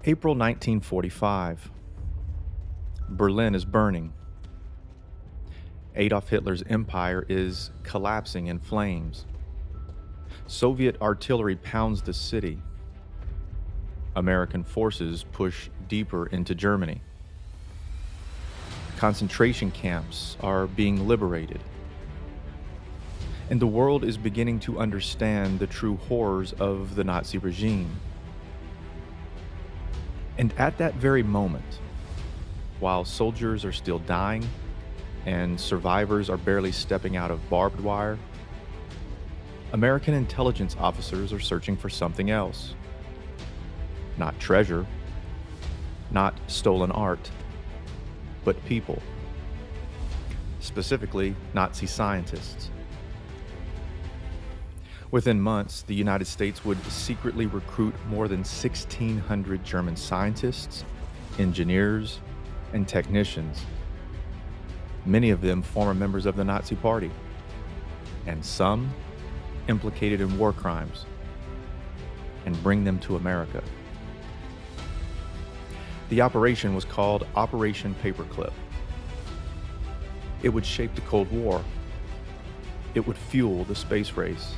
April 1945. Berlin is burning. Adolf Hitler's empire is collapsing in flames. Soviet artillery pounds the city. American forces push deeper into Germany. Concentration camps are being liberated. And the world is beginning to understand the true horrors of the Nazi regime. And at that very moment, while soldiers are still dying and survivors are barely stepping out of barbed wire, American intelligence officers are searching for something else. Not treasure, not stolen art, but people. Specifically, Nazi scientists. Within months, the United States would secretly recruit more than 1,600 German scientists, engineers, and technicians, many of them former members of the Nazi Party, and some implicated in war crimes, and bring them to America. The operation was called Operation Paperclip. It would shape the Cold War. It would fuel the space race.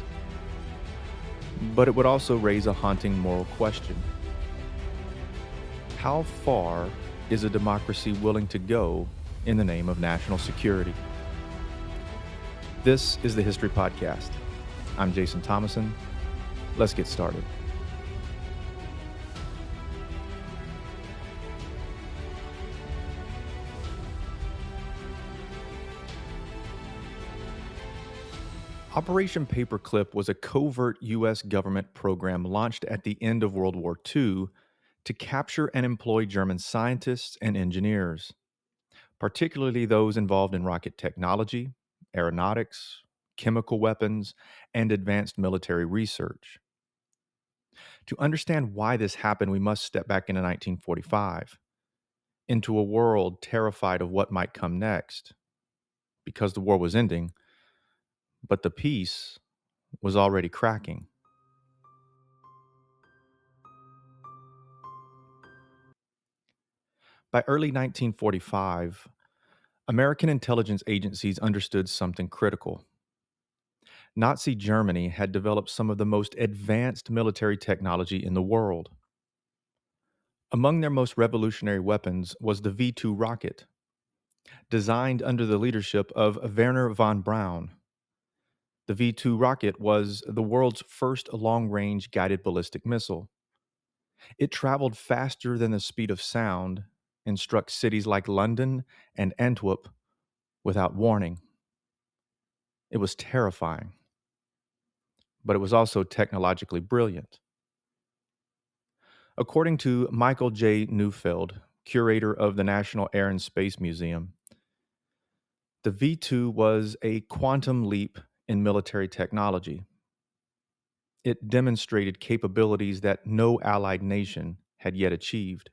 But it would also raise a haunting moral question. How far is a democracy willing to go in the name of national security? This is the History Podcast. I'm Jason Thomason. Let's get started. Operation Paperclip was a covert U.S. government program launched at the end of World War II to capture and employ German scientists and engineers, particularly those involved in rocket technology, aeronautics, chemical weapons, and advanced military research. To understand why this happened, we must step back into 1945, into a world terrified of what might come next, because the war was ending, but the peace was already cracking. By early 1945, American intelligence agencies understood something critical. Nazi Germany had developed some of the most advanced military technology in the world. Among their most revolutionary weapons was the V-2 rocket, designed under the leadership of Wernher von Braun. The V-2 rocket was the world's first long-range guided ballistic missile. It traveled faster than the speed of sound and struck cities like London and Antwerp without warning. It was terrifying, but it was also technologically brilliant. According to Michael J. Neufeld, curator of the National Air and Space Museum, the V-2 was a quantum leap in military technology. It demonstrated capabilities that no allied nation had yet achieved.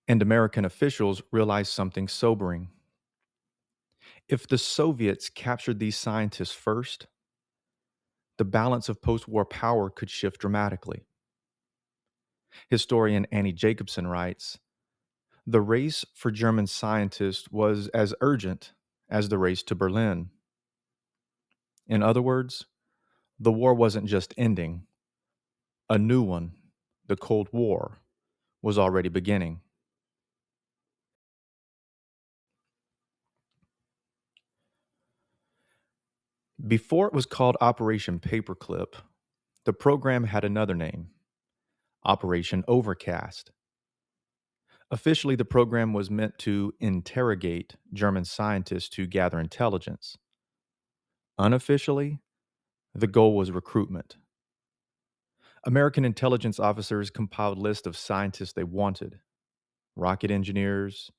And American officials realized something sobering. If the Soviets captured these scientists first, the balance of post-war power could shift dramatically. Historian Annie Jacobson writes, "The race for German scientists was as urgent as the race to Berlin." In other words, the war wasn't just ending. A new one, the Cold War, was already beginning. Before it was called Operation Paperclip, the program had another name, Operation Overcast. Officially, the program was meant to interrogate German scientists to gather intelligence. Unofficially, the goal was recruitment. American intelligence officers compiled lists of scientists they wanted: rocket engineers,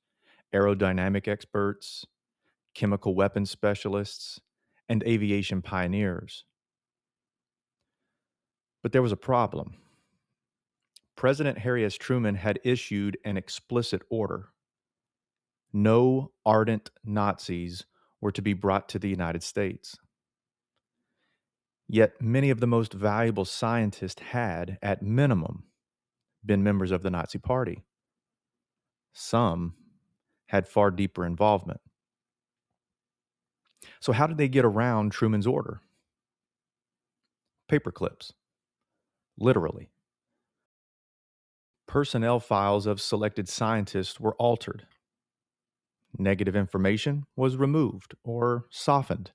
aerodynamic experts, chemical weapons specialists, and aviation pioneers. But there was a problem. President Harry S. Truman had issued an explicit order. No ardent Nazis were to be brought to the United States. Yet many of the most valuable scientists had, at minimum, been members of the Nazi Party. Some had far deeper involvement. So, how did they get around Truman's order? Paperclips, literally. Personnel files of selected scientists were altered. Negative information was removed or softened.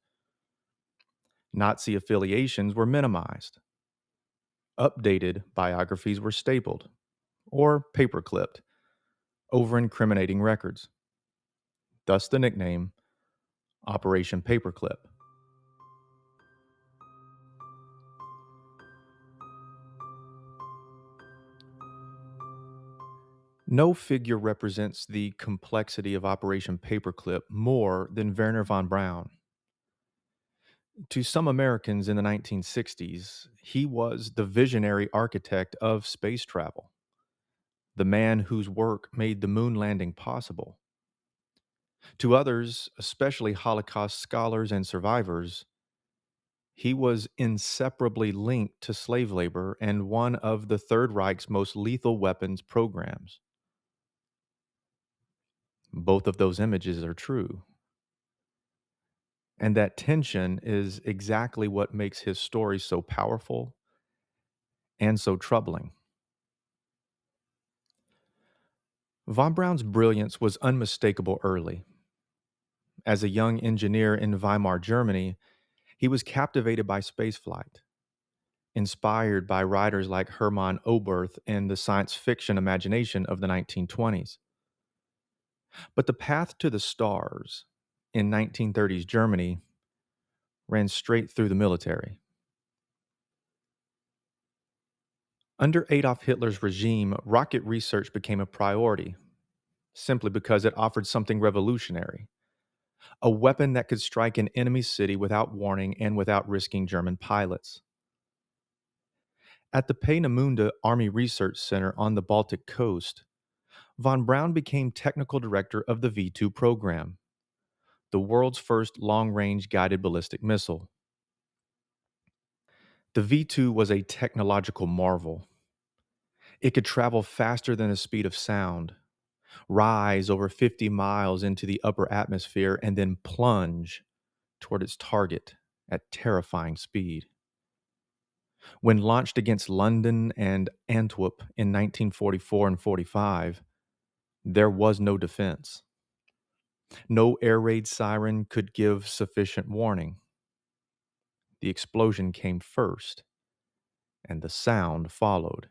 Nazi affiliations were minimized. Updated biographies were stapled or paperclipped over incriminating records. Thus the nickname Operation Paperclip. No figure represents the complexity of Operation Paperclip more than Wernher von Braun. To some Americans in the 1960s, he was the visionary architect of space travel, the man whose work made the moon landing possible. To others, especially Holocaust scholars and survivors, he was inseparably linked to slave labor and one of the Third Reich's most lethal weapons programs. Both of those images are true. And that tension is exactly what makes his story so powerful and so troubling. Von Braun's brilliance was unmistakable early. As a young engineer in Weimar, Germany, he was captivated by spaceflight, inspired by writers like Hermann Oberth and the science fiction imagination of the 1920s. But the path to the stars in 1930s Germany ran straight through the military. Under Adolf Hitler's regime, rocket research became a priority simply because it offered something revolutionary, a weapon that could strike an enemy city without warning and without risking German pilots. At the Peenemünde Army Research Center on the Baltic coast, von Braun became technical director of the V-2 program, the world's first long-range guided ballistic missile. The V-2 was a technological marvel. It could travel faster than the speed of sound, rise over 50 miles into the upper atmosphere, and then plunge toward its target at terrifying speed. When launched against London and Antwerp in 1944 and 45, there was no defense. No air raid siren could give sufficient warning. The explosion came first, and the sound followed.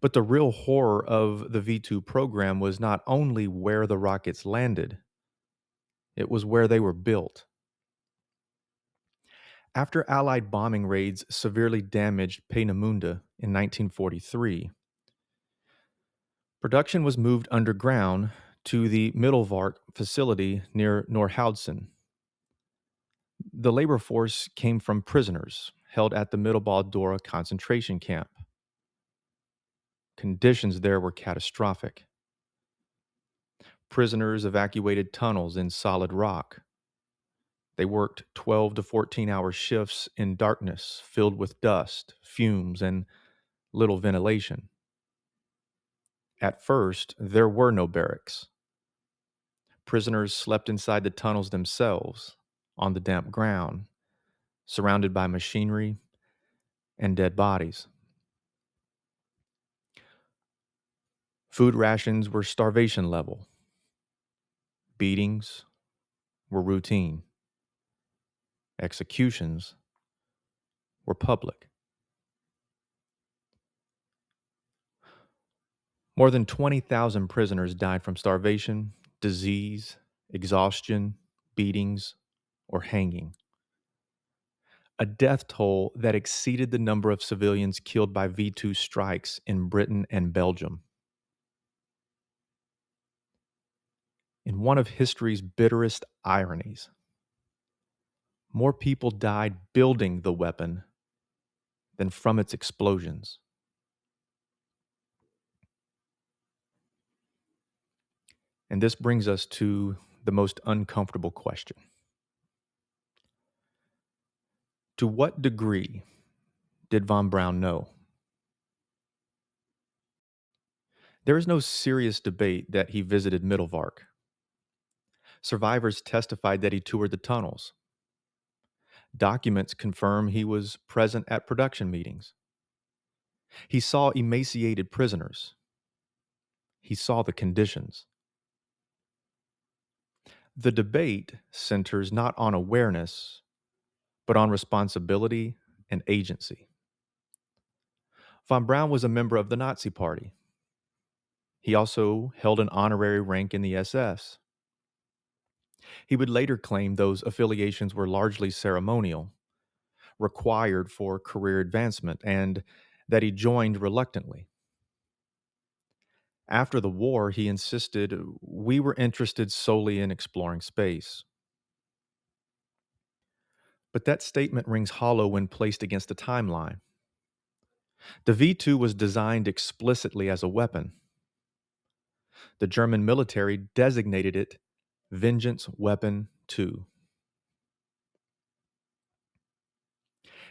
But the real horror of the V-2 program was not only where the rockets landed, it was where they were built. After Allied bombing raids severely damaged Peenemünde in 1943, production was moved underground to the Middelvark facility near Nordhausen. The labor force came from prisoners held at the Mittelbau-Dora concentration camp. Conditions there were catastrophic. Prisoners evacuated tunnels in solid rock. They worked 12 to 14-hour shifts in darkness filled with dust, fumes, and little ventilation. At first, there were no barracks. Prisoners slept inside the tunnels themselves, on the damp ground, surrounded by machinery and dead bodies. Food rations were starvation level. Beatings were routine. Executions were public. More than 20,000 prisoners died from starvation, disease, exhaustion, beatings, or hanging. A death toll that exceeded the number of civilians killed by V-2 strikes in Britain and Belgium. In one of history's bitterest ironies, more people died building the weapon than from its explosions. And this brings us to the most uncomfortable question. To what degree did von Braun know? There is no serious debate that he visited Mittelvark. Survivors testified that he toured the tunnels. Documents confirm he was present at production meetings. He saw emaciated prisoners. He saw the conditions. The debate centers not on awareness, but on responsibility and agency. Von Braun was a member of the Nazi Party. He also held an honorary rank in the SS. He would later claim those affiliations were largely ceremonial, required for career advancement, and that he joined reluctantly. After the war, he insisted we were interested solely in exploring space. But that statement rings hollow when placed against a timeline. The V 2 was designed explicitly as a weapon. The German military designated it Vengeance Weapon 2.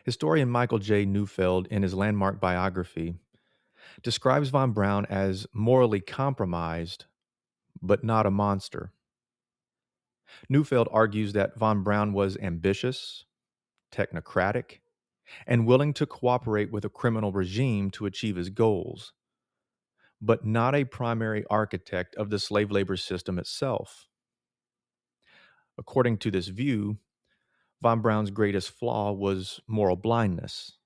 Historian Michael J. Neufeld, in his landmark biography, describes von Braun as morally compromised, but not a monster. Neufeld argues that von Braun was ambitious, technocratic, and willing to cooperate with a criminal regime to achieve his goals, but not a primary architect of the slave labor system itself. According to this view, von Braun's greatest flaw was moral blindness.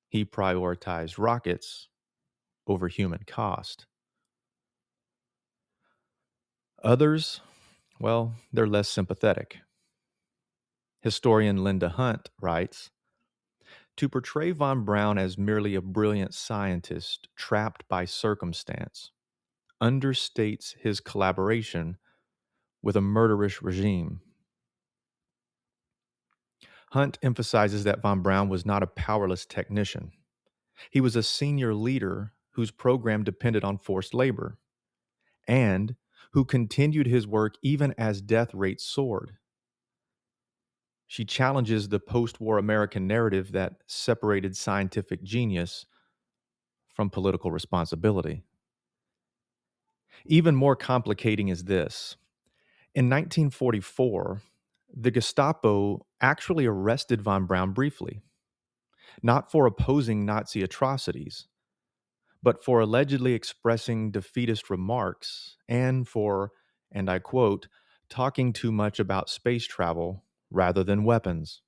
He prioritized rockets over human cost. Others, well, they're less sympathetic. Historian Linda Hunt writes, to portray von Braun as merely a brilliant scientist trapped by circumstance understates his collaboration with a murderous regime. Hunt emphasizes that von Braun was not a powerless technician. He was a senior leader whose program depended on forced labor and who continued his work even as death rates soared. She challenges the post-war American narrative that separated scientific genius from political responsibility. Even more complicating is this. In 1944, the Gestapo actually arrested von Braun briefly, not for opposing Nazi atrocities, but for allegedly expressing defeatist remarks and for, and I quote, talking too much about space travel rather than weapons.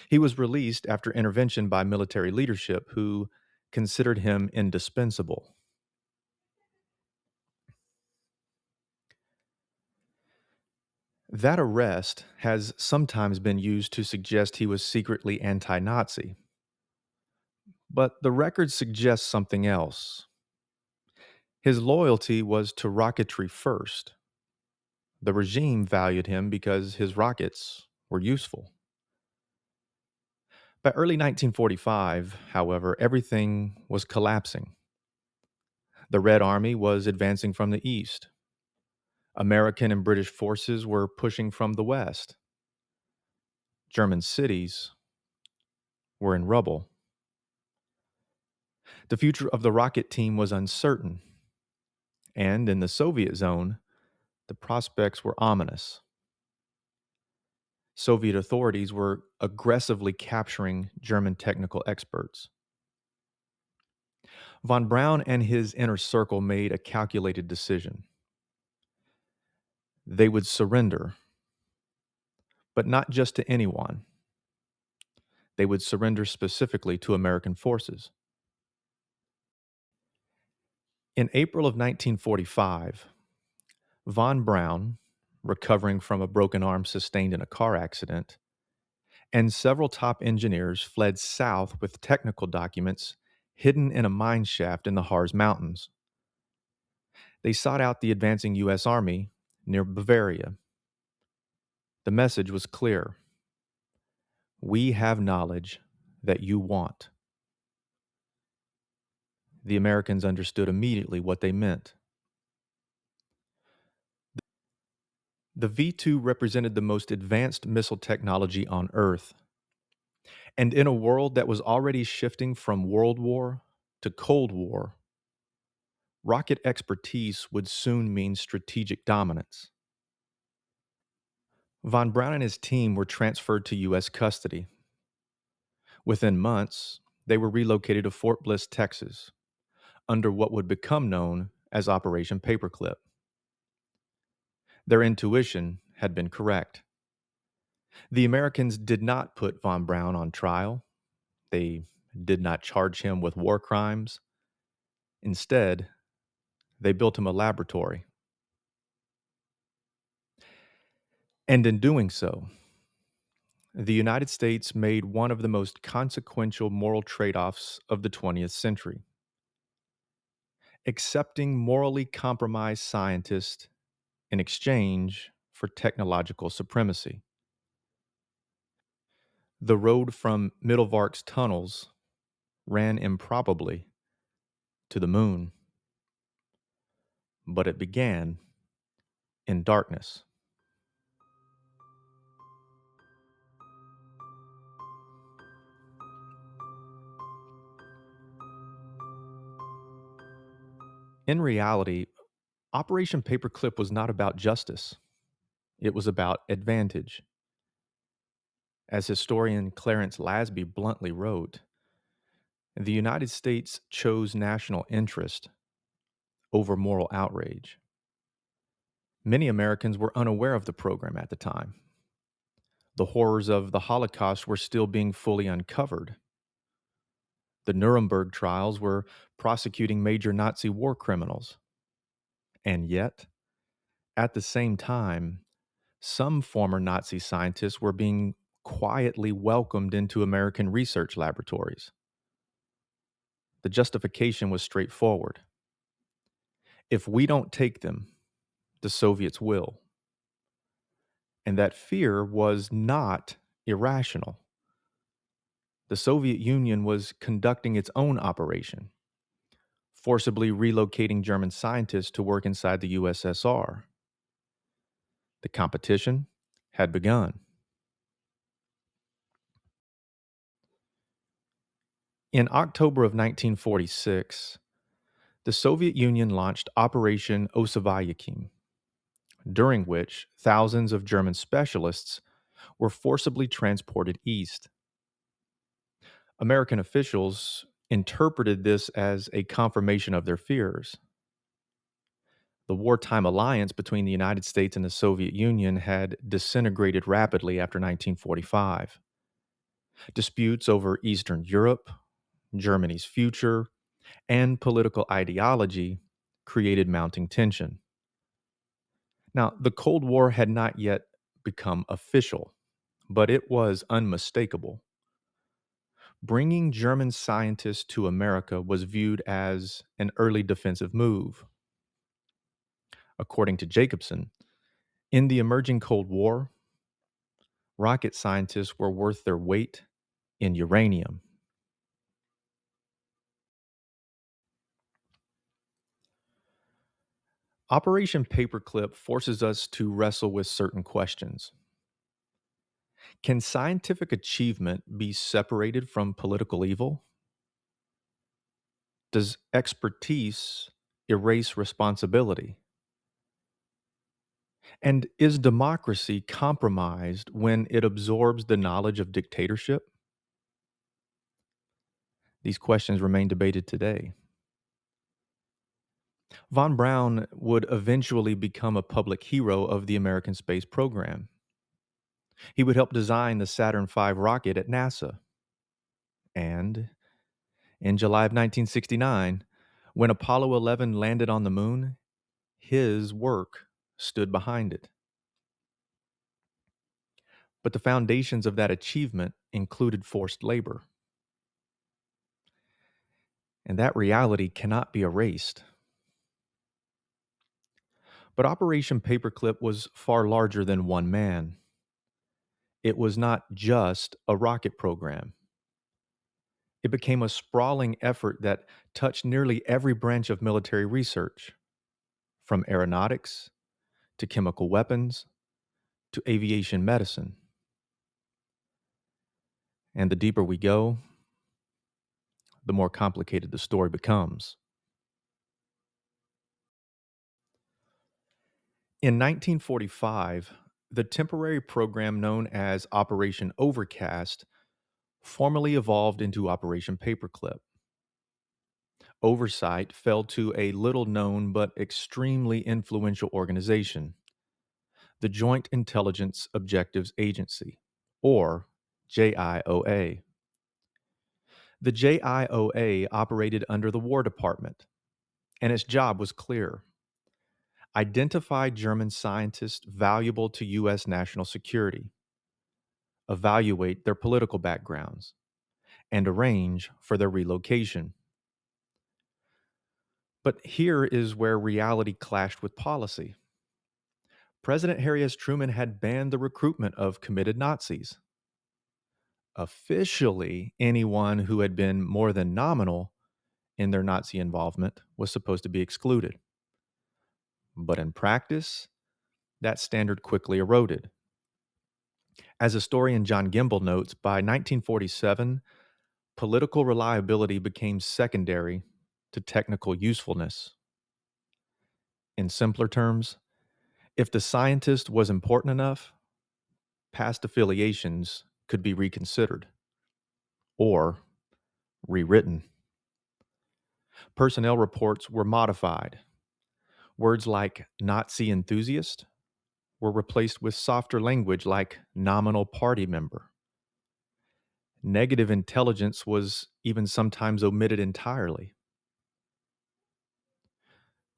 He was released after intervention by military leadership who considered him indispensable. That arrest has sometimes been used to suggest he was secretly anti Nazi, but the record suggests something else. His loyalty was to rocketry first. The regime valued him because his rockets were useful. By early 1945, however, everything was collapsing. The Red Army was advancing from the east. American and British forces were pushing from the west. German cities were in rubble. The future of the rocket team was uncertain, and in the Soviet zone, the prospects were ominous. Soviet authorities were aggressively capturing German technical experts. Von Braun and his inner circle made a calculated decision. They would surrender, but not just to anyone. They would surrender specifically to American forces. In April of 1945, von Braun, recovering from a broken arm sustained in a car accident, and several top engineers fled south with technical documents hidden in a mine shaft in the Harz Mountains. They sought out the advancing U.S. Army near Bavaria. The message was clear. We have knowledge that you want. The Americans understood immediately what they meant. The V 2 represented the most advanced missile technology on Earth. And in a world that was already shifting from World War to Cold War, Rocket expertise would soon mean strategic dominance. Von Braun and his team were transferred to U.S. custody. Within months, they were relocated to Fort Bliss, Texas, under what would become known as Operation Paperclip. Their intuition had been correct. The Americans did not put von Braun on trial. They did not charge him with war crimes. Instead, they built him a laboratory. And in doing so, the United States made one of the most consequential moral trade offs of the 20th century, accepting morally compromised scientists in exchange for technological supremacy. The road from Mittelvark's tunnels ran improbably to the moon, but it began in darkness. In reality, Operation Paperclip was not about justice, it was about advantage. As historian Clarence Lasby bluntly wrote, the United States chose national interest over moral outrage. Many Americans were unaware of the program at the time. The horrors of the Holocaust were still being fully uncovered. The Nuremberg trials were prosecuting major Nazi war criminals. And yet, at the same time, some former Nazi scientists were being quietly welcomed into American research laboratories. The justification was straightforward. If we don't take them, the Soviets will. And that fear was not irrational. The Soviet Union was conducting its own operation, forcibly relocating German scientists to work inside the USSR. The competition had begun. In October of 1946, the Soviet Union launched Operation Osavayakin, during which thousands of German specialists were forcibly transported east. American officials interpreted this as a confirmation of their fears. The wartime alliance between the United States and the Soviet Union had disintegrated rapidly after 1945. Disputes over Eastern Europe, Germany's future, and political ideology created mounting tension. Now, the Cold War had not yet become official, but it was unmistakable. Bringing German scientists to America was viewed as an early defensive move. According to Jacobson, in the emerging Cold War, rocket scientists were worth their weight in uranium. Operation Paperclip forces us to wrestle with certain questions. Can scientific achievement be separated from political evil? Does expertise erase responsibility? And is democracy compromised when it absorbs the knowledge of dictatorship? These questions remain debated today. Von Braun would eventually become a public hero of the American space program. He would help design the Saturn V rocket at NASA. And in July of 1969, when Apollo 11 landed on the moon, his work stood behind it. But the foundations of that achievement included forced labor. And that reality cannot be erased. But Operation Paperclip was far larger than one man. It was not just a rocket program. It became a sprawling effort that touched nearly every branch of military research, from aeronautics to chemical weapons to aviation medicine. And the deeper we go, the more complicated the story becomes. In 1945, the temporary program known as Operation Overcast formally evolved into Operation Paperclip. Oversight fell to a little known but extremely influential organization, the Joint Intelligence Objectives Agency, or JIOA. The JIOA operated under the War Department, and its job was clear: identify German scientists valuable to U.S. national security, evaluate their political backgrounds, and arrange for their relocation. But here is where reality clashed with policy. President Harry S. Truman had banned the recruitment of committed Nazis. Officially, anyone who had been more than nominal in their Nazi involvement was supposed to be excluded. But in practice, that standard quickly eroded. As historian John Gimble notes, by 1947, political reliability became secondary to technical usefulness. In simpler terms, if the scientist was important enough, past affiliations could be reconsidered or rewritten. Personnel reports were modified. Words like Nazi enthusiast were replaced with softer language like nominal party member. Negative intelligence was even sometimes omitted entirely.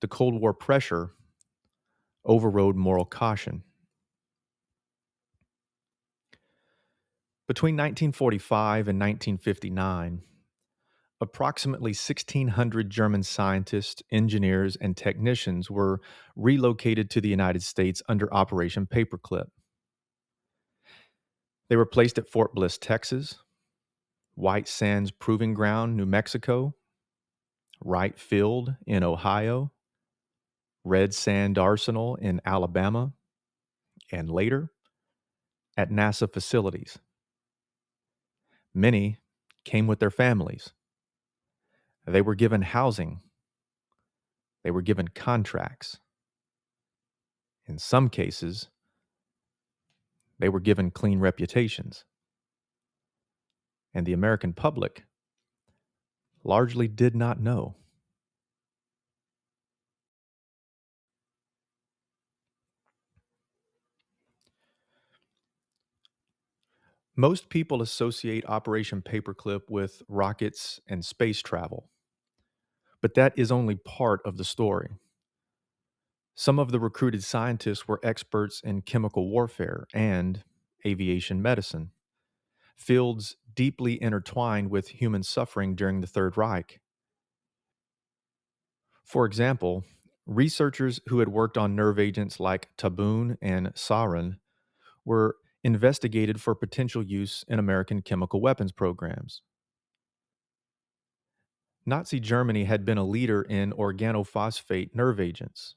The Cold War pressure overrode moral caution. Between 1945 and 1959, approximately 1,600 German scientists, engineers, and technicians were relocated to the United States under Operation Paperclip. They were placed at Fort Bliss, Texas, White Sands Proving Ground, New Mexico, Wright Field in Ohio, Red Sand Arsenal in Alabama, and later at NASA facilities. Many came with their families. They were given housing. They were given contracts. In some cases, they were given clean reputations. And the American public largely did not know. Most people associate Operation Paperclip with rockets and space travel, but that is only part of the story. Some of the recruited scientists were experts in chemical warfare and aviation medicine, fields deeply intertwined with human suffering during the Third Reich. For example, researchers who had worked on nerve agents like taboon and sarin were investigated for potential use in American chemical weapons programs. Nazi Germany had been a leader in organophosphate nerve agents,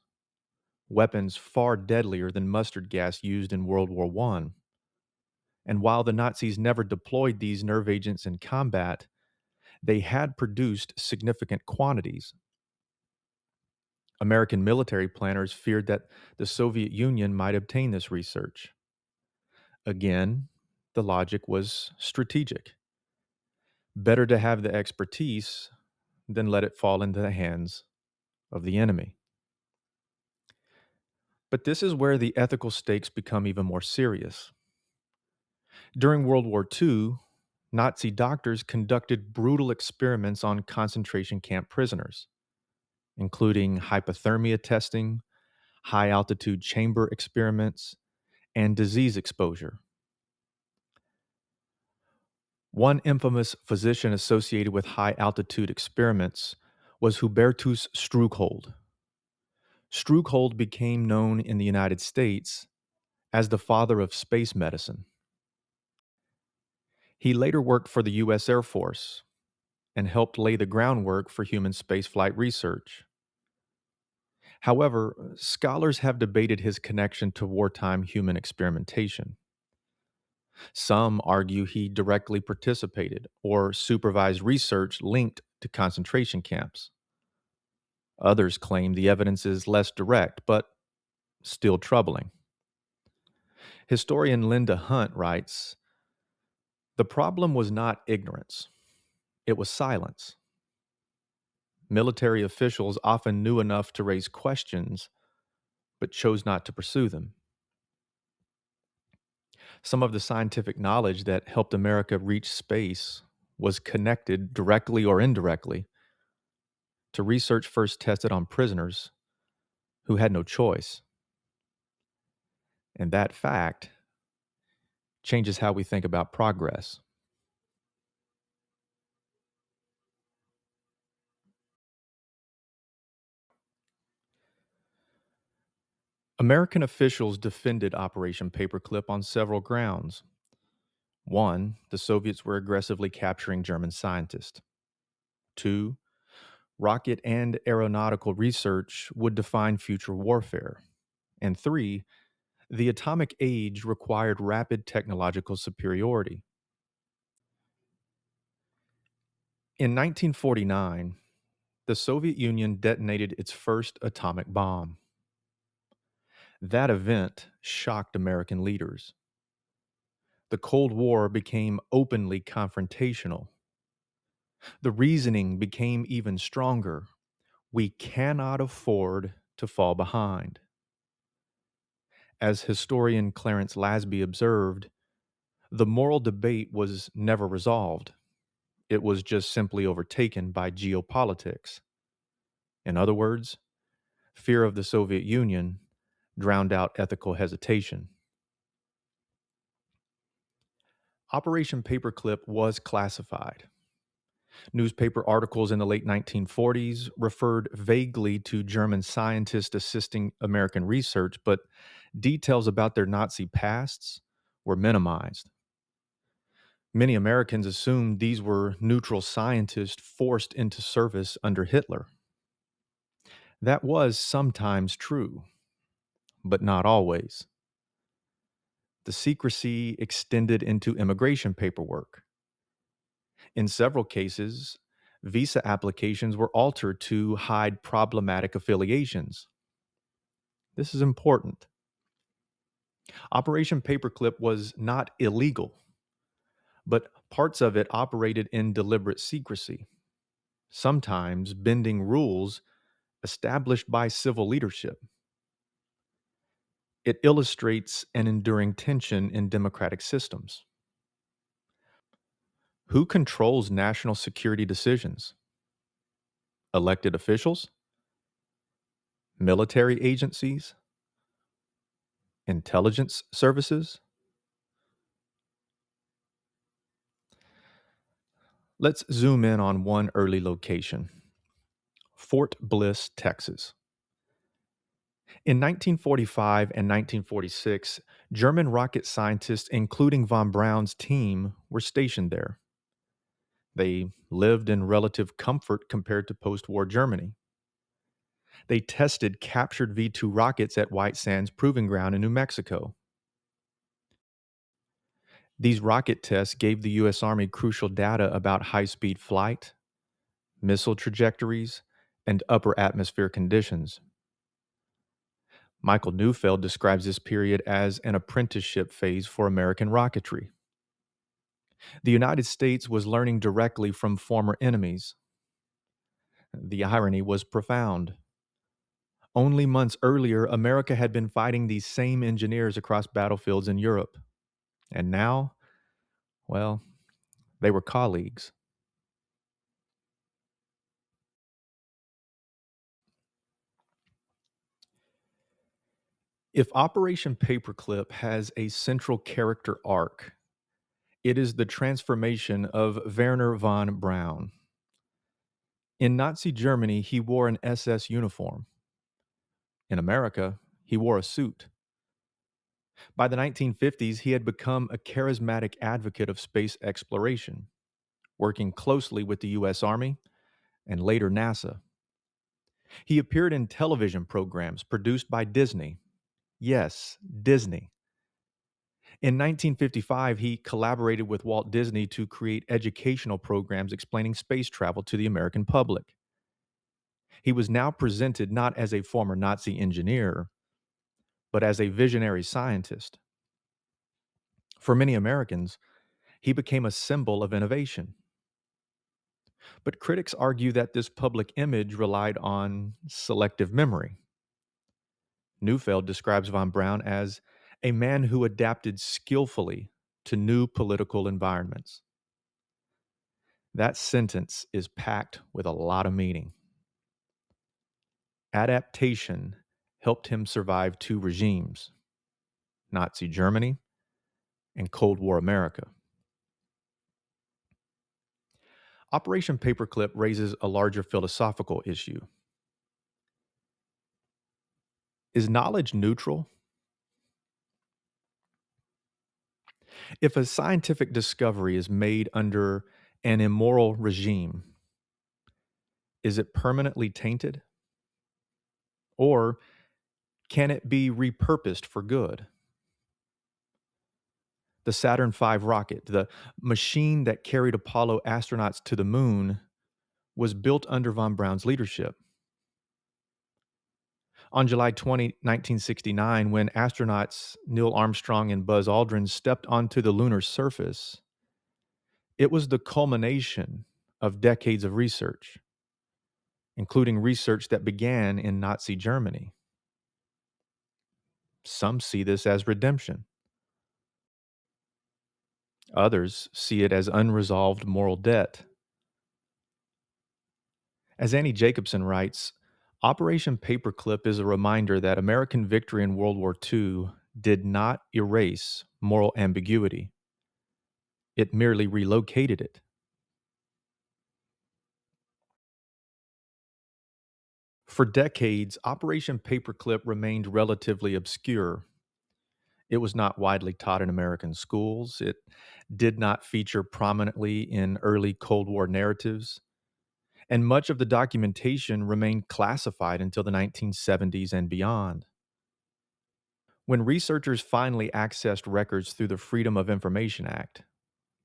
weapons far deadlier than mustard gas used in World War I. And while the Nazis never deployed these nerve agents in combat, they had produced significant quantities. American military planners feared that the Soviet Union might obtain this research. Again, the logic was strategic. Better to have the expertise than let it fall into the hands of the enemy. But this is where the ethical stakes become even more serious. During World War II, Nazi doctors conducted brutal experiments on concentration camp prisoners, including hypothermia testing, high altitude chamber experiments, and disease exposure. One infamous physician associated with high altitude experiments was Hubertus Struckhold. Struckhold became known in the United States as the father of space medicine. He later worked for the U.S. Air Force and helped lay the groundwork for human spaceflight research. However, scholars have debated his connection to wartime human experimentation. Some argue he directly participated or supervised research linked to concentration camps. Others claim the evidence is less direct, but still troubling. Historian Linda Hunt writes, the problem was not ignorance, it was silence. Military officials often knew enough to raise questions, but chose not to pursue them. Some of the scientific knowledge that helped America reach space was connected, directly or indirectly, to research first tested on prisoners who had no choice. And that fact changes how we think about progress. American officials defended Operation Paperclip on several grounds. One, the Soviets were aggressively capturing German scientists. Two, rocket and aeronautical research would define future warfare. And three, the atomic age required rapid technological superiority. In 1949, the Soviet Union detonated its first atomic bomb. That event shocked American leaders. The Cold War became openly confrontational. The reasoning became even stronger. We cannot afford to fall behind. As historian Clarence Lasby observed, the moral debate was never resolved. It was just simply overtaken by geopolitics. In other words, fear of the Soviet Union drowned out ethical hesitation. Operation Paperclip was classified. Newspaper articles in the late 1940s referred vaguely to German scientists assisting American research, but details about their Nazi pasts were minimized. Many Americans assumed these were neutral scientists forced into service under Hitler. That was sometimes true, but not always. The secrecy extended into immigration paperwork. In several cases, visa applications were altered to hide problematic affiliations. This is important. Operation Paperclip was not illegal, but parts of it operated in deliberate secrecy, sometimes bending rules established by civil leadership. It illustrates an enduring tension in democratic systems. Who controls national security decisions? Elected officials? Military agencies? Intelligence services? Let's zoom in on one early location, Fort Bliss, Texas. In 1945 and 1946, German rocket scientists, including von Braun's team, were stationed there. They lived in relative comfort compared to post war Germany. They tested captured V 2 rockets at White Sands Proving Ground in New Mexico. These rocket tests gave the U.S. Army crucial data about high speed flight, missile trajectories, and upper atmosphere conditions. Michael Neufeld describes this period as an apprenticeship phase for American rocketry. The United States was learning directly from former enemies. The irony was profound. Only months earlier, America had been fighting these same engineers across battlefields in Europe. And now, well, they were colleagues. If Operation Paperclip has a central character arc, it is the transformation of Wernher von Braun. In Nazi Germany, he wore an SS uniform. In America, he wore a suit. By the 1950s, he had become a charismatic advocate of space exploration, working closely with the U.S. Army and later NASA. He appeared in television programs produced by Disney. Yes, Disney. In 1955, he collaborated with Walt Disney to create educational programs explaining space travel to the American public. He was now presented not as a former Nazi engineer, but as a visionary scientist. For many Americans, he became a symbol of innovation. But critics argue that this public image relied on selective memory. Neufeld describes von Braun as a man who adapted skillfully to new political environments. That sentence is packed with a lot of meaning. Adaptation helped him survive two regimes, Nazi Germany and Cold War America. Operation Paperclip raises a larger philosophical issue. Is knowledge neutral? If a scientific discovery is made under an immoral regime, is it permanently tainted? Or can it be repurposed for good? The Saturn V rocket, the machine that carried Apollo astronauts to the moon, was built under von Braun's leadership. On July 20, 1969, when astronauts Neil Armstrong and Buzz Aldrin stepped onto the lunar surface, it was the culmination of decades of research, including research that began in Nazi Germany. Some see this as redemption. Others see it as unresolved moral debt. As Annie Jacobson writes, Operation Paperclip is a reminder that American victory in World War II did not erase moral ambiguity. It merely relocated it. For decades, Operation Paperclip remained relatively obscure. It was not widely taught in American schools. It did not feature prominently in early Cold War narratives. And much of the documentation remained classified until the 1970s and beyond. When researchers finally accessed records through the Freedom of Information Act,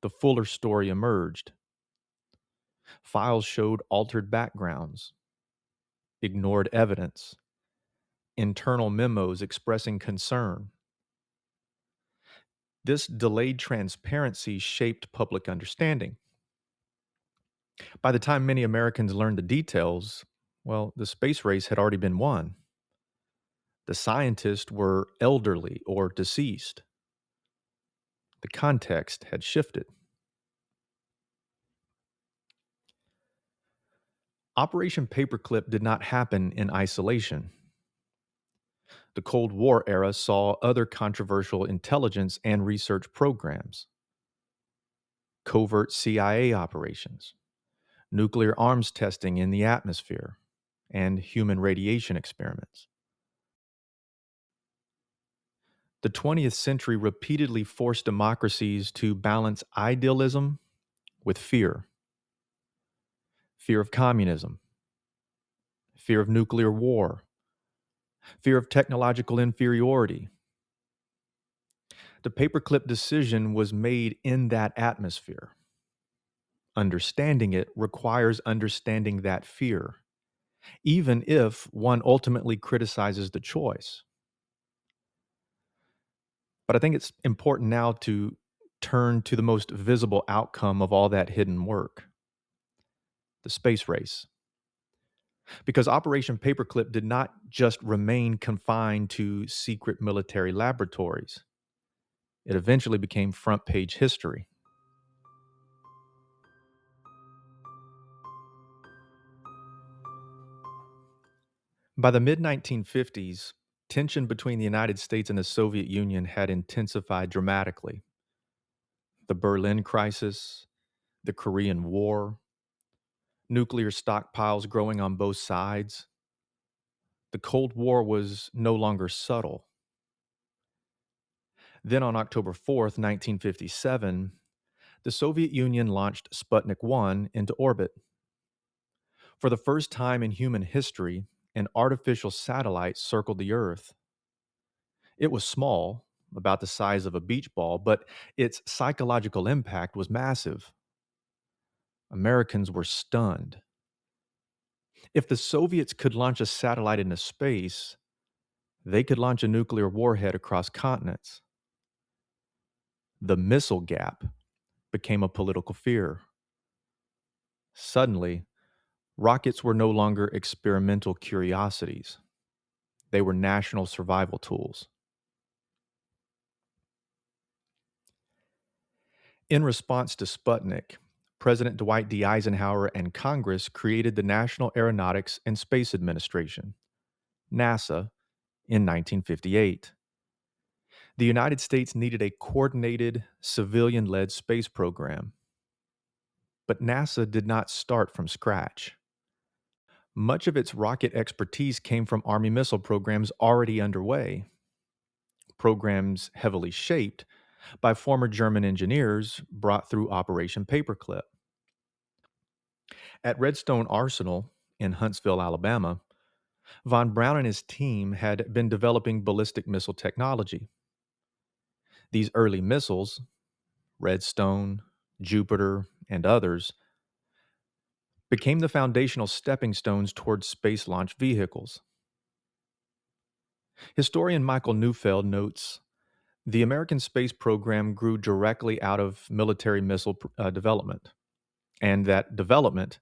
the fuller story emerged. Files showed altered backgrounds, ignored evidence, internal memos expressing concern. This delayed transparency shaped public understanding. By the time many Americans learned the details, well, the space race had already been won. The scientists were elderly or deceased. The context had shifted. Operation Paperclip did not happen in isolation. The Cold War era saw other controversial intelligence and research programs, covert CIA operations, nuclear arms testing in the atmosphere, and human radiation experiments. The 20th century repeatedly forced democracies to balance idealism with fear. Fear of communism, fear of nuclear war, fear of technological inferiority. The paperclip decision was made in that atmosphere. Understanding it requires understanding that fear, even if one ultimately criticizes the choice. But I think it's important now to turn to the most visible outcome of all that hidden work, the space race. Because Operation Paperclip did not just remain confined to secret military laboratories, it eventually became front page history. By the mid 1950s, tension between the United States and the Soviet Union had intensified dramatically. The Berlin crisis, the Korean War, nuclear stockpiles growing on both sides. The Cold War was no longer subtle. Then on October 4th, 1957, the Soviet Union launched Sputnik 1 into orbit. For the first time in human history, an artificial satellite circled the Earth. It was small, about the size of a beach ball, but its psychological impact was massive. Americans were stunned. If the Soviets could launch a satellite into space, They could launch a nuclear warhead across continents. The missile gap became a political fear. Suddenly, rockets were no longer experimental curiosities. They were national survival tools. In response to Sputnik, President Dwight D. Eisenhower and Congress created the National Aeronautics and Space Administration, NASA, in 1958. The United States needed a coordinated, civilian led space program, but NASA did not start from scratch. Much of its rocket expertise came from Army missile programs already underway, programs heavily shaped by former German engineers brought through Operation Paperclip. At Redstone Arsenal in Huntsville, Alabama, von Braun and his team had been developing ballistic missile technology. These early missiles, Redstone, Jupiter, and others, became the foundational stepping stones towards space launch vehicles. Historian Michael Neufeld notes the American space program grew directly out of military missile development, and that development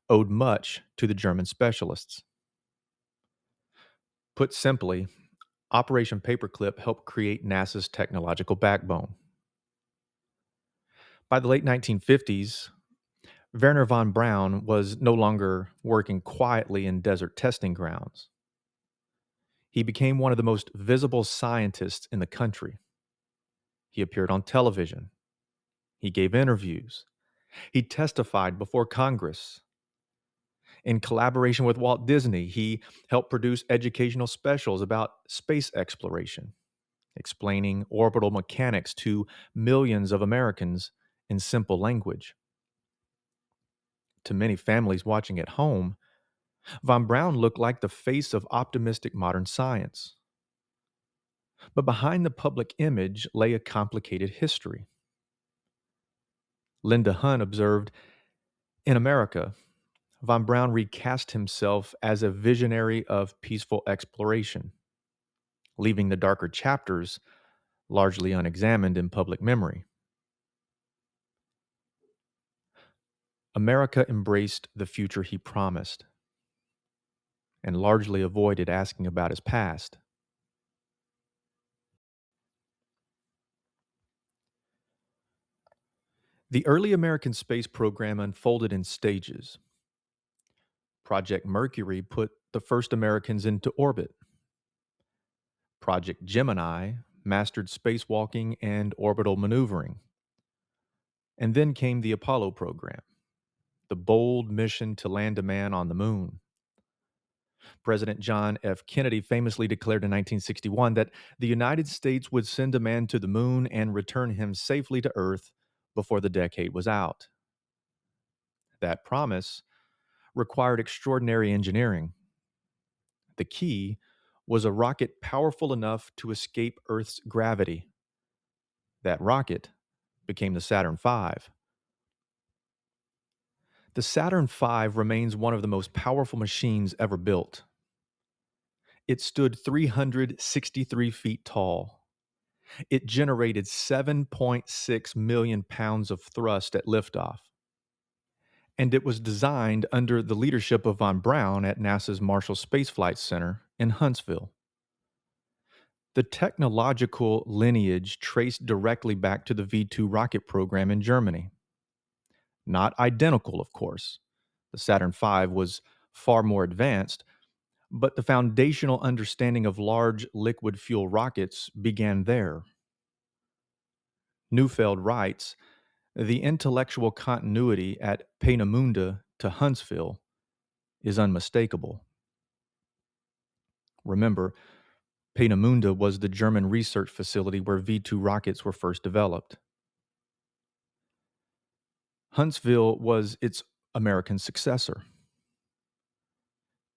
owed much to the German specialists. Put simply, Operation Paperclip helped create NASA's technological backbone. By the late 1950s, Wernher von Braun was no longer working quietly in desert testing grounds. He became one of the most visible scientists in the country. He appeared on television. He gave interviews. He testified before Congress. In collaboration with Walt Disney, he helped produce educational specials about space exploration, explaining orbital mechanics to millions of Americans in simple language. To many families watching at home, von Braun looked like the face of optimistic modern science. But behind the public image lay a complicated history. Linda Hunt observed, in America, von Braun recast himself as a visionary of peaceful exploration, leaving the darker chapters largely unexamined in public memory. America embraced the future he promised and largely avoided asking about his past. The early American space program unfolded in stages. Project Mercury put the first Americans into orbit. Project Gemini mastered spacewalking and orbital maneuvering. And then came the Apollo program, the bold mission to land a man on the moon. President John F. Kennedy famously declared in 1961 that the United States would send a man to the moon and return him safely to Earth before the decade was out. That promise required extraordinary engineering. The key was a rocket powerful enough to escape Earth's gravity. That rocket became the Saturn V. The Saturn V remains one of the most powerful machines ever built. It stood 363 feet tall. It generated 7.6 million pounds of thrust at liftoff. And it was designed under the leadership of von Braun at NASA's Marshall Space Flight Center in Huntsville. The technological lineage traced directly back to the V 2 rocket program in Germany. Not identical, of course. The Saturn V was far more advanced, but the foundational understanding of large liquid fuel rockets began there. Neufeld writes, the intellectual continuity at Peenemünde to Huntsville is unmistakable. Remember, Peenemünde was the German research facility where V 2 rockets were first developed. Huntsville was its American successor.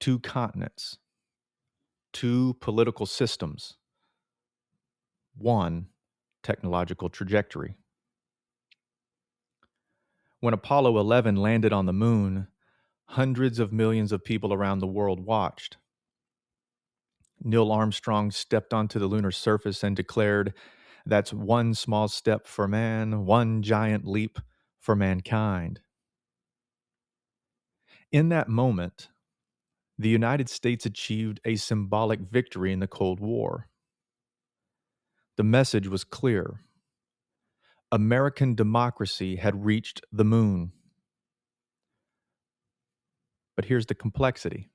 Two continents, two political systems, one technological trajectory. When Apollo 11 landed on the moon, hundreds of millions of people around the world watched. Neil Armstrong stepped onto the lunar surface and declared, "That's one small step for man, one giant leap for mankind." In that moment, the United States achieved a symbolic victory in the Cold War. The message was clear: American democracy had reached the moon. But here's the complexity: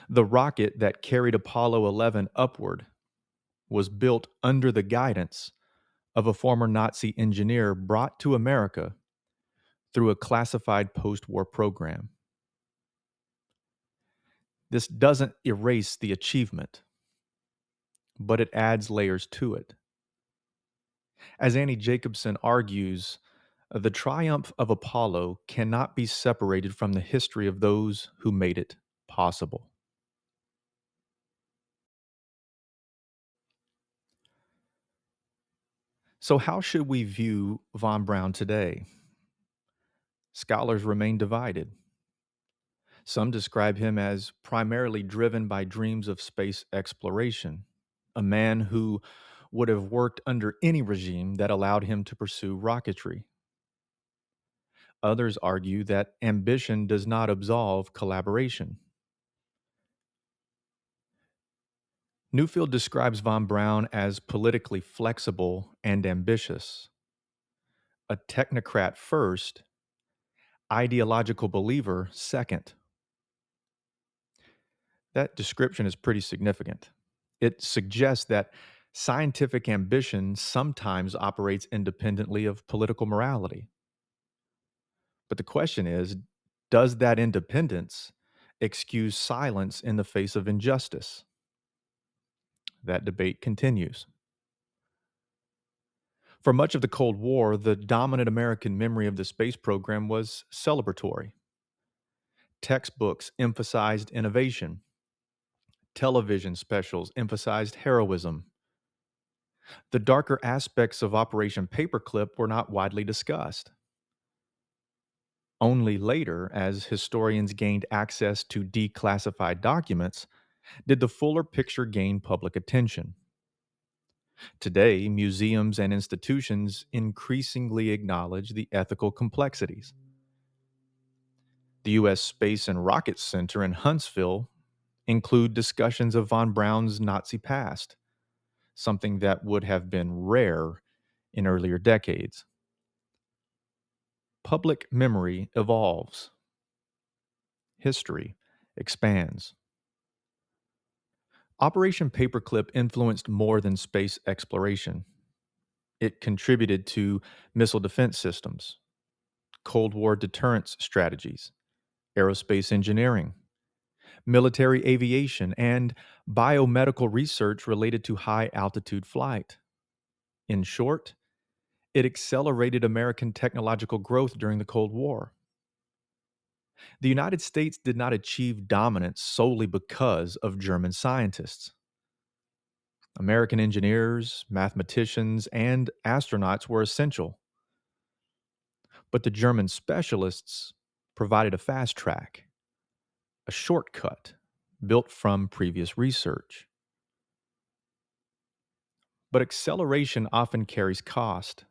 the rocket that carried Apollo 11 upward was built under the guidance of a former Nazi engineer brought to America through a classified post war program. This doesn't erase the achievement, but it adds layers to it. As Annie Jacobson argues, the triumph of Apollo cannot be separated from the history of those who made it possible. So, how should we view von Braun today? Scholars remain divided. Some describe him as primarily driven by dreams of space exploration, a man who would have worked under any regime that allowed him to pursue rocketry. Others argue that ambition does not absolve collaboration. Newfield describes von Braun as politically flexible and ambitious, a technocrat first, ideological believer second. That description is pretty significant. It suggests that scientific ambition sometimes operates independently of political morality. But the question is, does that independence excuse silence in the face of injustice? That debate continues. For much of the Cold War, the dominant American memory of the space program was celebratory. Textbooks emphasized innovation, television specials emphasized heroism. The darker aspects of Operation Paperclip were not widely discussed. Only later, as historians gained access to declassified documents, did the fuller picture gain public attention. Today, museums and institutions increasingly acknowledge the ethical complexities. The U.S. Space and Rocket Center in Huntsville include discussions of von Braun's Nazi past, something that would have been rare in earlier decades. Public memory evolves. History expands. Operation Paperclip influenced more than space exploration. It contributed to missile defense systems, Cold War deterrence strategies, aerospace engineering, military aviation, and biomedical research related to high altitude flight. In short, it accelerated American technological growth during the Cold War. The United States did not achieve dominance solely because of German scientists. American engineers, mathematicians, and astronauts were essential, but the German specialists provided a fast track, a shortcut built from previous research. But acceleration often carries cost.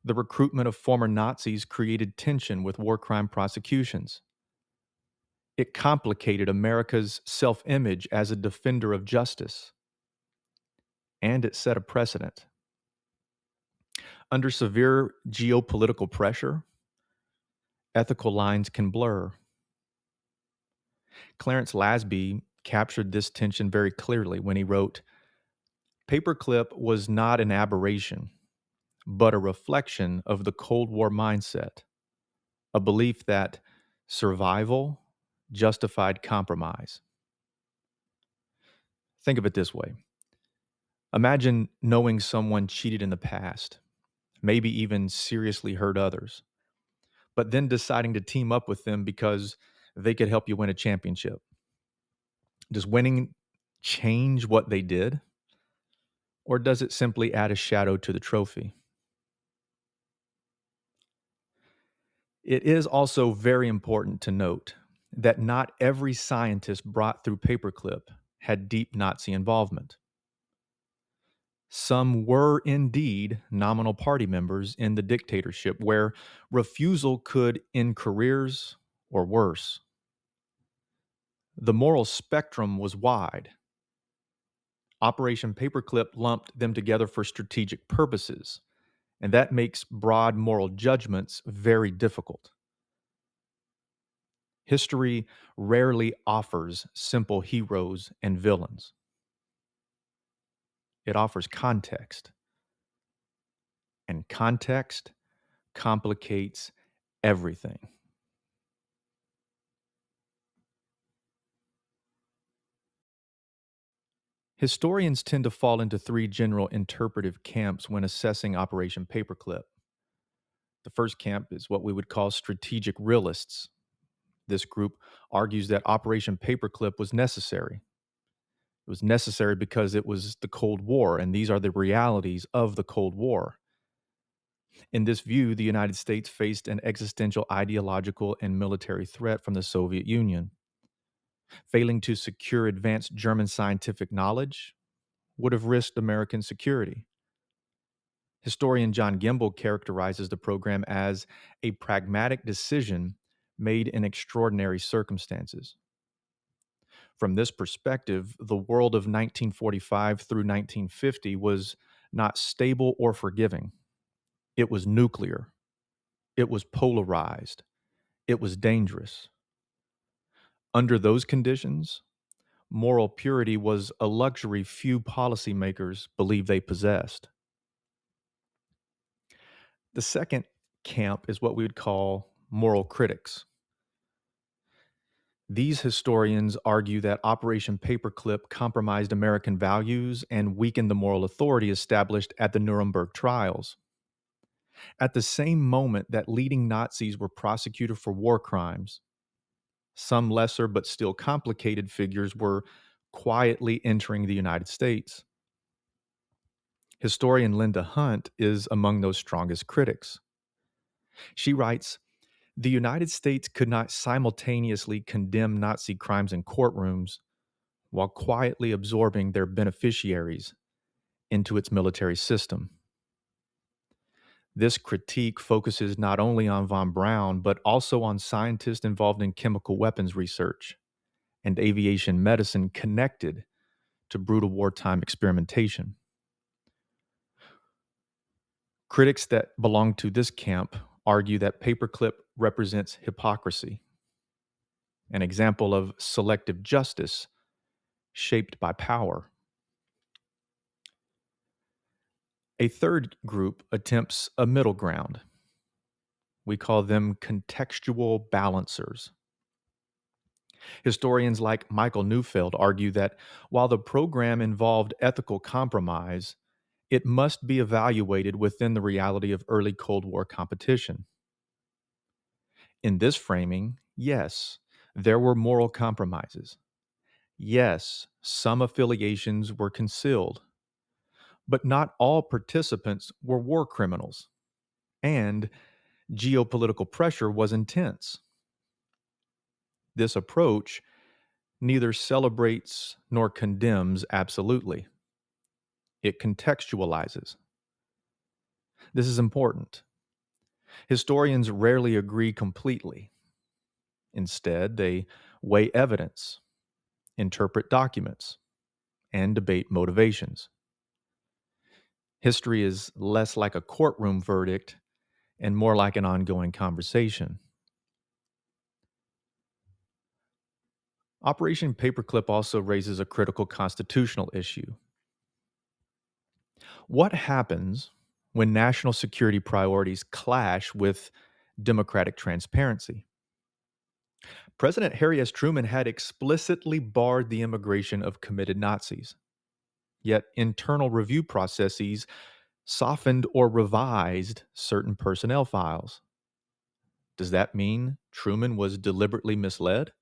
The recruitment of former Nazis created tension with war crime prosecutions. It complicated America's self image as a defender of justice, and it set a precedent. Under severe geopolitical pressure, ethical lines can blur. Clarence Lasby captured this tension very clearly when he wrote, "Paperclip was not an aberration, but a reflection of the Cold War mindset, a belief that survival justified compromise." Think of it this way. Imagine knowing someone cheated in the past, maybe even seriously hurt others, but then deciding to team up with them because they could help you win a championship. Does winning change what they did, or does it simply add a shadow to the trophy? It is also very important to note that not every scientist brought through Paperclip had deep Nazi involvement. Some were indeed nominal party members in the dictatorship, where refusal could end careers or worse. The moral spectrum was wide. Operation Paperclip lumped them together for strategic purposes, and that makes broad moral judgments very difficult. History rarely offers simple heroes and villains. It offers context, and context complicates everything. Historians tend to fall into three general interpretive camps when assessing Operation Paperclip. The first camp is what we would call strategic realists. This group argues that Operation Paperclip was necessary. It was necessary because it was the Cold War, and these are the realities of the Cold War. In this view, the United States faced an existential ideological and military threat from the Soviet Union. Failing to secure advanced German scientific knowledge would have risked American security. Historian John Gimble characterizes the program as a pragmatic decision made in extraordinary circumstances. From this perspective, the world of 1945 through 1950 was not stable or forgiving. It was nuclear. It was polarized. It was dangerous. Under those conditions, moral purity was a luxury few policymakers believed they possessed. The second camp is what we would call moral critics. These historians argue that Operation Paperclip compromised American values and weakened the moral authority established at the Nuremberg trials. At the same moment that leading Nazis were prosecuted for war crimes, some lesser but still complicated figures were quietly entering the United States. Historian Linda Hunt is among those strongest critics. She writes, "The United States could not simultaneously condemn Nazi crimes in courtrooms while quietly absorbing their beneficiaries into its military system." This critique focuses not only on von Braun, but also on scientists involved in chemical weapons research and aviation medicine connected to brutal wartime experimentation. Critics that belong to this camp argue that Paperclip represents hypocrisy, an example of selective justice shaped by power. A third group attempts a middle ground. We call them contextual balancers. Historians like Michael Neufeld argue that while the program involved ethical compromise, it must be evaluated within the reality of early Cold War competition. In this framing, yes, there were moral compromises. Yes, some affiliations were concealed, but not all participants were war criminals, and geopolitical pressure was intense. This approach neither celebrates nor condemns absolutely. It contextualizes. This is important. Historians rarely agree completely. Instead, they weigh evidence, interpret documents, and debate motivations. History is less like a courtroom verdict and more like an ongoing conversation. Operation Paperclip also raises a critical constitutional issue. What happens when national security priorities clash with democratic transparency? President Harry S. Truman had explicitly barred the immigration of committed Nazis, yet internal review processes softened or revised certain personnel files. Does that mean Truman was deliberately misled?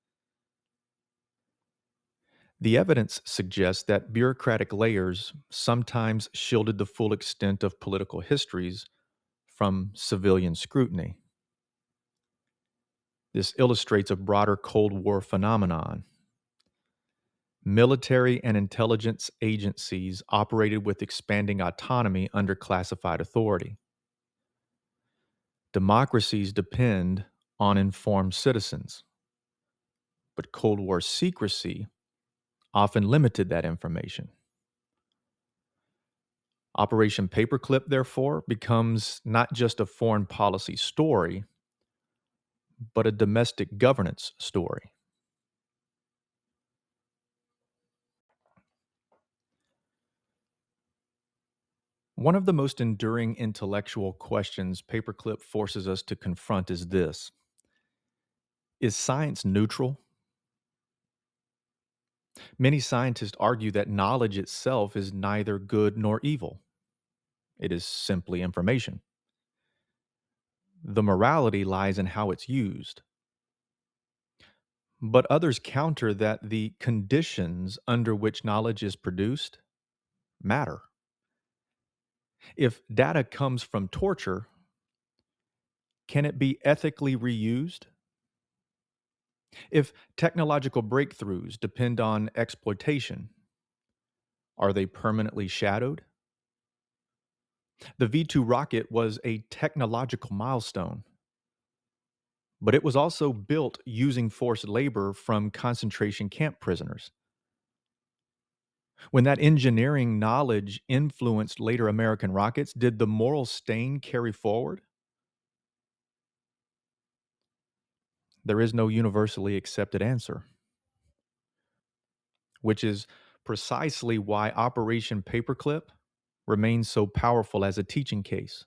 The evidence suggests that bureaucratic layers sometimes shielded the full extent of political histories from civilian scrutiny. This illustrates a broader Cold War phenomenon. Military and intelligence agencies operated with expanding autonomy under classified authority. Democracies depend on informed citizens, but Cold War secrecy often limited that information. Operation Paperclip, therefore, becomes not just a foreign policy story, but a domestic governance story. One of the most enduring intellectual questions Paperclip forces us to confront is this: is science neutral? Many scientists argue that knowledge itself is neither good nor evil. It is simply information. The morality lies in how it's used. But others counter that the conditions under which knowledge is produced matter. If data comes from torture, can it be ethically reused? If technological breakthroughs depend on exploitation, are they permanently shadowed? The V 2 rocket was a technological milestone, but it was also built using forced labor from concentration camp prisoners. When that engineering knowledge influenced later American rockets, did the moral stain carry forward? There is no universally accepted answer, which is precisely why Operation Paperclip remains so powerful as a teaching case.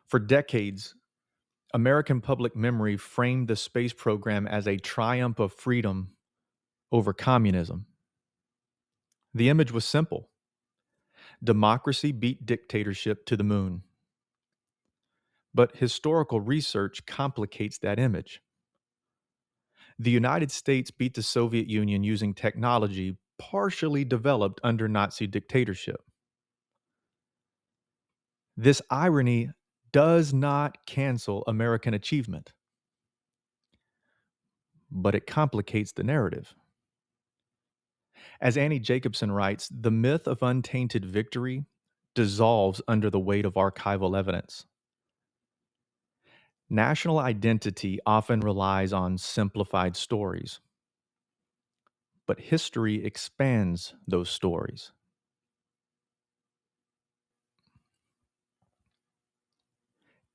For decades, American public memory framed the space program as a triumph of freedom over communism. The image was simple: democracy beat dictatorship to the moon. But historical research complicates that image. The United States beat the Soviet Union using technology partially developed under Nazi dictatorship. This irony does not cancel American achievement, but it complicates the narrative. As Annie Jacobson writes, the myth of untainted victory dissolves under the weight of archival evidence. National identity often relies on simplified stories, but history expands those stories.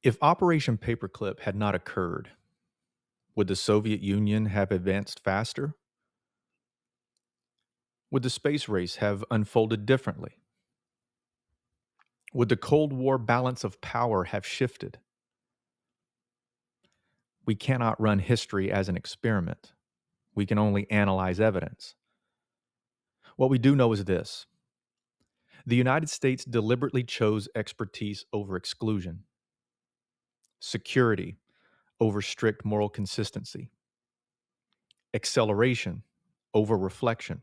If Operation Paperclip had not occurred, would the Soviet Union have advanced faster? Would the space race have unfolded differently? Would the Cold War balance of power have shifted? We cannot run history as an experiment. We can only analyze evidence. What we do know is this: the United States deliberately chose expertise over exclusion, security over strict moral consistency, acceleration over reflection.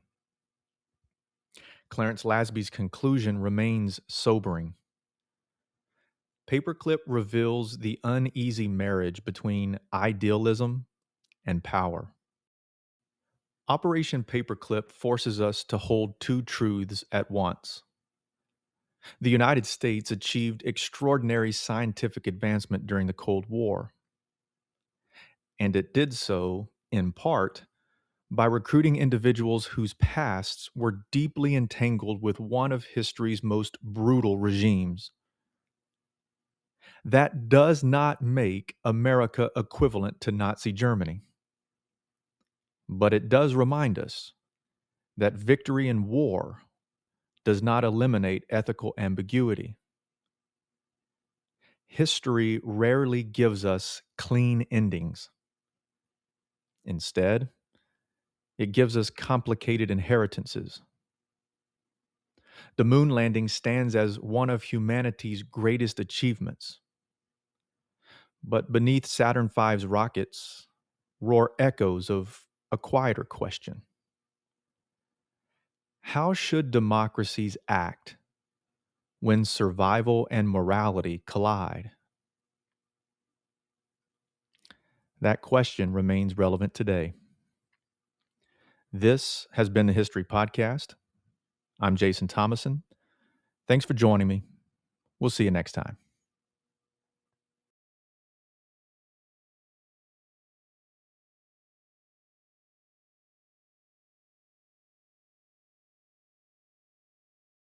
Clarence Lasby's conclusion remains sobering. Paperclip reveals the uneasy marriage between idealism and power. Operation Paperclip forces us to hold two truths at once. The United States achieved extraordinary scientific advancement during the Cold War, and it did so, in part, by recruiting individuals whose pasts were deeply entangled with one of history's most brutal regimes. That does not make America equivalent to Nazi Germany, but it does remind us that victory in war does not eliminate ethical ambiguity. History rarely gives us clean endings. Instead, it gives us complicated inheritances. The moon landing stands as one of humanity's greatest achievements. But beneath Saturn V's rockets roar echoes of a quieter question: how should democracies act when survival and morality collide? That question remains relevant today. This has been the History Podcast. I'm Jason Thomason. Thanks for joining me. We'll see you next time.